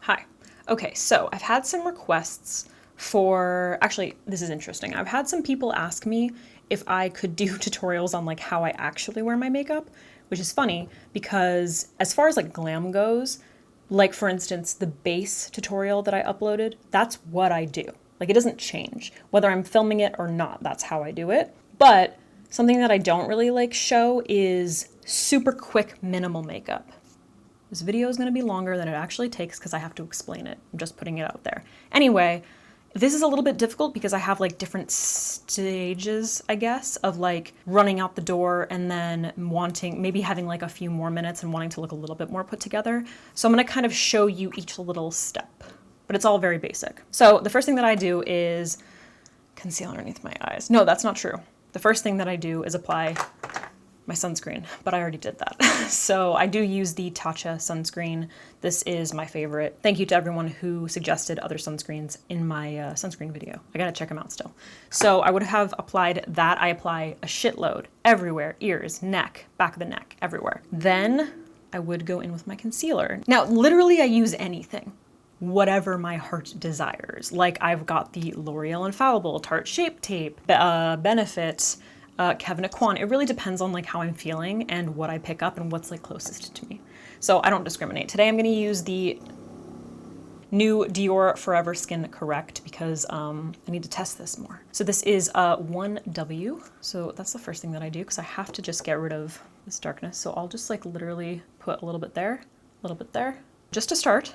Hi. Okay, so I've had some requests for, actually, this is interesting. I've had some people ask me if I could do tutorials on like how I actually wear my makeup, which is funny because as far as like glam goes, like for instance, the base tutorial that I uploaded, that's what I do. Like it doesn't change. Whether I'm filming it or not, that's how I do it. But something that I don't really like show is super quick minimal makeup. This video is going to be longer than it actually takes because I have to explain it. I'm just putting it out there. Anyway, this is a little bit difficult because I have like different stages, I guess, of like running out the door and then wanting, maybe having like a few more minutes and wanting to look a little bit more put together. So I'm going to kind of show you each little step, but it's all very basic. So the first thing that I do is conceal underneath my eyes. No, that's not true. The first thing that I do is apply my sunscreen, but I already did that. So I do use the Tatcha sunscreen. This is my favorite. Thank you to everyone who suggested other sunscreens in my sunscreen video. I gotta check them out still. So I would have applied that. I apply a shitload everywhere, ears, neck, back of the neck, everywhere. Then I would go in with my concealer. Now, literally I use anything, whatever my heart desires. Like I've got the L'Oreal Infallible Tarte Shape Tape, Benefit, Kevin Aquan. It really depends on like how I'm feeling and what I pick up and what's like closest to me. So I don't discriminate. Today I'm going to use the new Dior Forever Skin Correct because I need to test this more. So this is 1W. So that's the first thing that I do because I have to just get rid of this darkness. So I'll just like literally put a little bit there, a little bit there, just to start.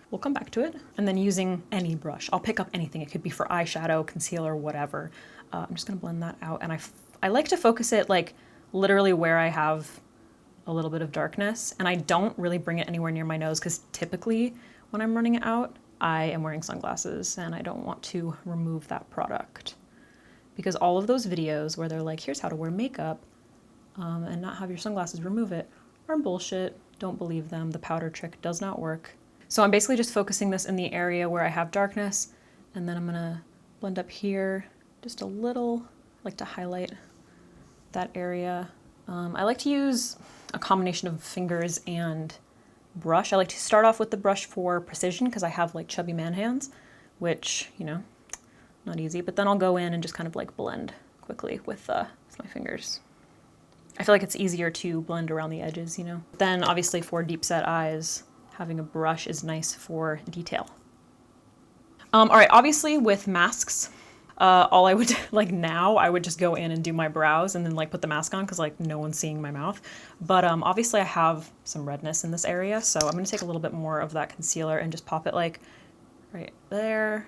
We'll come back to it. And then using any brush, I'll pick up anything. It could be for eyeshadow, concealer, whatever. I'm just gonna blend that out. And I like to focus it like literally where I have a little bit of darkness. And I don't really bring it anywhere near my nose because typically when I'm running it out, I am wearing sunglasses and I don't want to remove that product. Because all of those videos where they're like, here's how to wear makeup and not have your sunglasses remove it are bullshit. Don't believe them. The powder trick does not work. So I'm basically just focusing this in the area where I have darkness, and then I'm gonna blend up here just a little, like to highlight that area. I like to use a combination of fingers and brush. I like to start off with the brush for precision because I have like chubby man hands, which, you know, not easy, but then I'll go in and just kind of like blend quickly with my fingers. I feel like it's easier to blend around the edges, you know. Then obviously for deep set eyes, having a brush is nice for detail. All right, obviously with masks, all I would, like now, I would just go in and do my brows and then like put the mask on because like no one's seeing my mouth. But obviously I have some redness in this area, so I'm gonna take a little bit more of that concealer and just pop it like right there,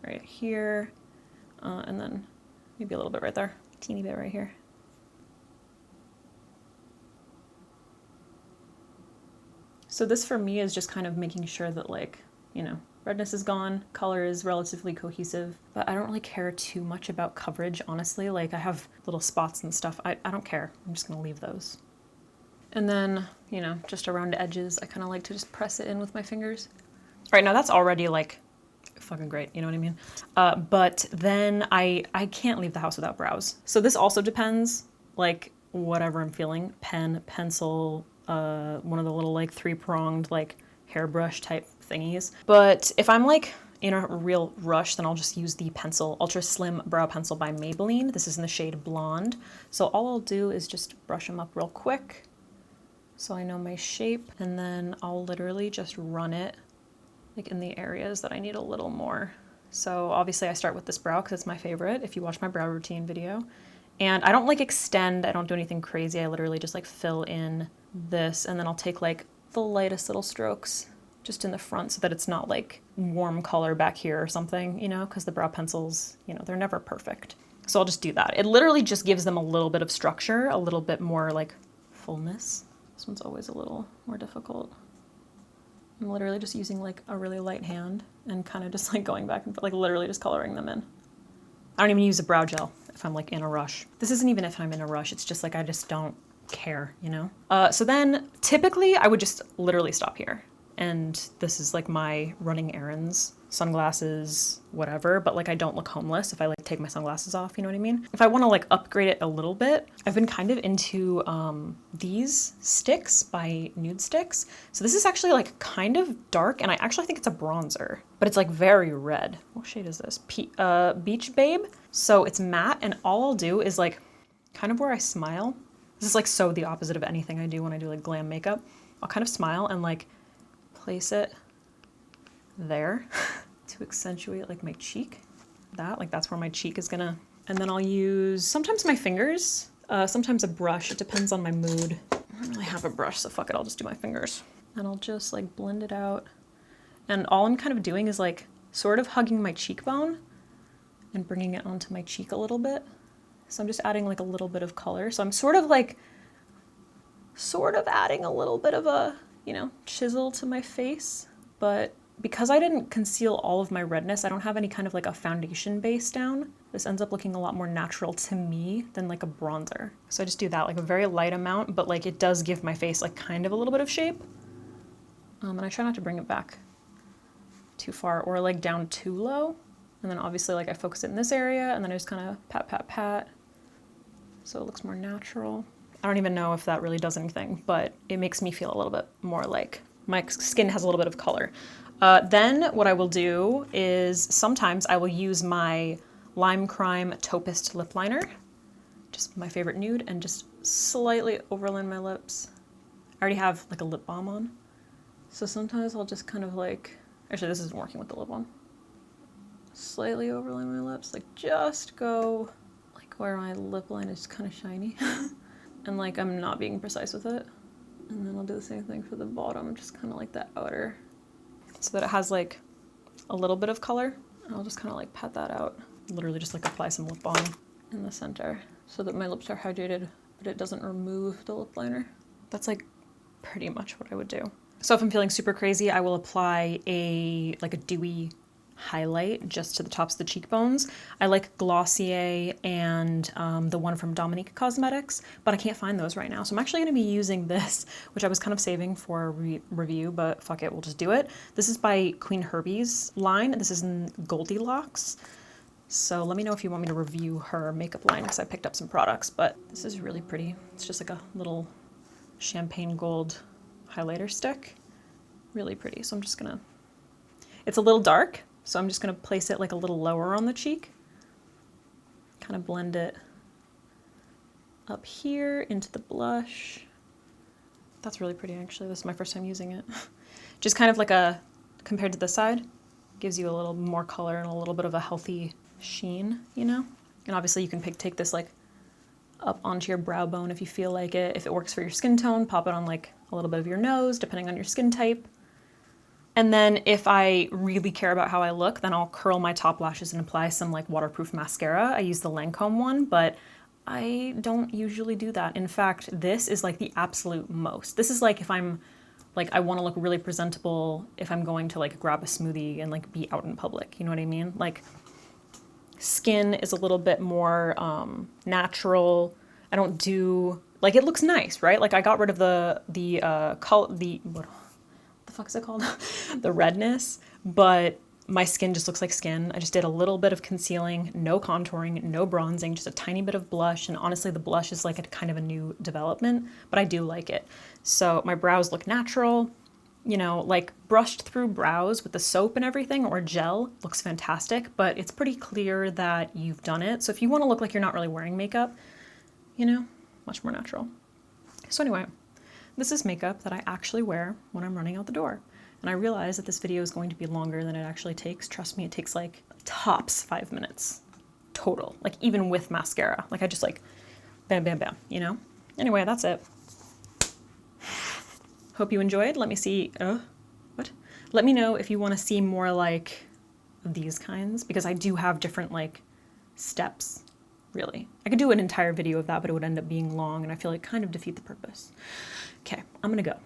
right here, and then maybe a little bit right there, teeny bit right here. So this for me is just kind of making sure that like, you know, redness is gone, color is relatively cohesive, but I don't really care too much about coverage, honestly. Like I have little spots and stuff. I don't care. I'm just gonna leave those. And then, you know, just around edges, I kind of like to just press it in with my fingers. All right, now that's already like fucking great, you know what I mean? But then I can't leave the house without brows. So this also depends, like whatever I'm feeling, pen, pencil, one of the little like three-pronged like hairbrush type thingies. But if I'm like in a real rush, then I'll just use the pencil, Ultra Slim Brow Pencil by Maybelline. This is in the shade Blonde. So all I'll do is just brush them up real quick so I know my shape, and then I'll literally just run it like in the areas that I need a little more. So obviously I start with this brow because it's my favorite if you watch my brow routine video. And I don't like extend, I don't do anything crazy. I literally just like fill in this, and then I'll take like the lightest little strokes just in the front so that it's not like warm color back here or something, you know, because the brow pencils, you know, they're never perfect. So I'll just do that. It literally just gives them a little bit of structure, a little bit more like fullness. This one's always a little more difficult. I'm literally just using like a really light hand and kind of just like going back and like literally just coloring them in. I don't even use a brow gel if I'm like in a rush. This isn't even if I'm in a rush. It's just like I just don't care, you know? So then typically I would just literally stop here. And this is like my running errands, sunglasses, whatever. But like I don't look homeless if I like take my sunglasses off, you know what I mean? If I want to like upgrade it a little bit, I've been kind of into these sticks by Nude Sticks. So this is actually like kind of dark, and I actually think it's a bronzer, but it's like very red. What shade is this? Beach Babe. So it's matte, and all I'll do is like kind of where I smile. This is like so the opposite of anything I do when I do like glam makeup. I'll kind of smile and like place it there to accentuate like my cheek. That's where my cheek is gonna. And then I'll use sometimes my fingers, sometimes a brush. It depends on my mood. I don't really have a brush, so fuck it, I'll just do my fingers. And I'll just like blend it out. And all I'm kind of doing is like sort of hugging my cheekbone and bringing it onto my cheek a little bit. So I'm just adding like a little bit of color. So I'm sort of adding a little bit of a, you know, chisel to my face. But because I didn't conceal all of my redness, I don't have any kind of like a foundation base down. This ends up looking a lot more natural to me than like a bronzer. So I just do that, like a very light amount, but like it does give my face like kind of a little bit of shape. And I try not to bring it back too far or like down too low. And then obviously like I focus it in this area, and then I just kind of pat, pat, pat. So it looks more natural. I don't even know if that really does anything, but it makes me feel a little bit more like my skin has a little bit of color. Then what I will do is sometimes I will use my Lime Crime Topist lip liner, just my favorite nude, and just slightly overline my lips. I already have like a lip balm on. So sometimes I'll just kind of like, actually this isn't working with the lip on. Slightly overline my lips, like just go like where my lip line is kind of shiny. And like I'm not being precise with it. And then I'll do the same thing for the bottom, just kind of like the outer, so that it has like a little bit of color. And I'll just kind of like pat that out. Literally just like apply some lip balm in the center so that my lips are hydrated, but it doesn't remove the lip liner. That's like pretty much what I would do. So if I'm feeling super crazy, I will apply a dewy highlight just to the tops of the cheekbones. I like Glossier and the one from Dominique Cosmetics, but I can't find those right now. So I'm actually going to be using this, which I was kind of saving for a review, but fuck it, we'll just do it. This is by Queen Herbie's line. This is in Goldilocks. So let me know if you want me to review her makeup line, because I picked up some products, but this is really pretty. It's just like a little champagne gold highlighter stick. Really pretty. So I'm just gonna, it's a little dark, so I'm just gonna place it like a little lower on the cheek. Kind of blend it up here into the blush. That's really pretty actually. This is my first time using it. Just kind of like a, compared to this side, gives you a little more color and a little bit of a healthy sheen, you know? And obviously you can take this like up onto your brow bone if you feel like it. If it works for your skin tone, pop it on like a little bit of your nose, depending on your skin type. And then if I really care about how I look, then I'll curl my top lashes and apply some like waterproof mascara. I use the Lancome one, but I don't usually do that. In fact, this is like the absolute most. This is like if I'm like, I want to look really presentable if I'm going to like grab a smoothie and like be out in public, you know what I mean? Like skin is a little bit more natural. I don't do, like it looks nice, right? Like I got rid of what the fuck is it called? The redness, but my skin just looks like skin. I just did a little bit of concealing, no contouring, no bronzing, just a tiny bit of blush. And honestly, the blush is like a kind of a new development, but I do like it. So my brows look natural, you know, like brushed through brows with the soap and everything or gel looks fantastic, but it's pretty clear that you've done it. So if you want to look like you're not really wearing makeup, you know, much more natural. So anyway, this is makeup that I actually wear when I'm running out the door. And I realize that this video is going to be longer than it actually takes. Trust me, it takes like tops 5 minutes total, like even with mascara. Like I just like bam, bam, bam, you know? Anyway, that's it. Hope you enjoyed. Let me see, Let me know if you want to see more like these kinds, because I do have different like steps, really. I could do an entire video of that, but it would end up being long and I feel like kind of defeat the purpose. Okay, I'm gonna go.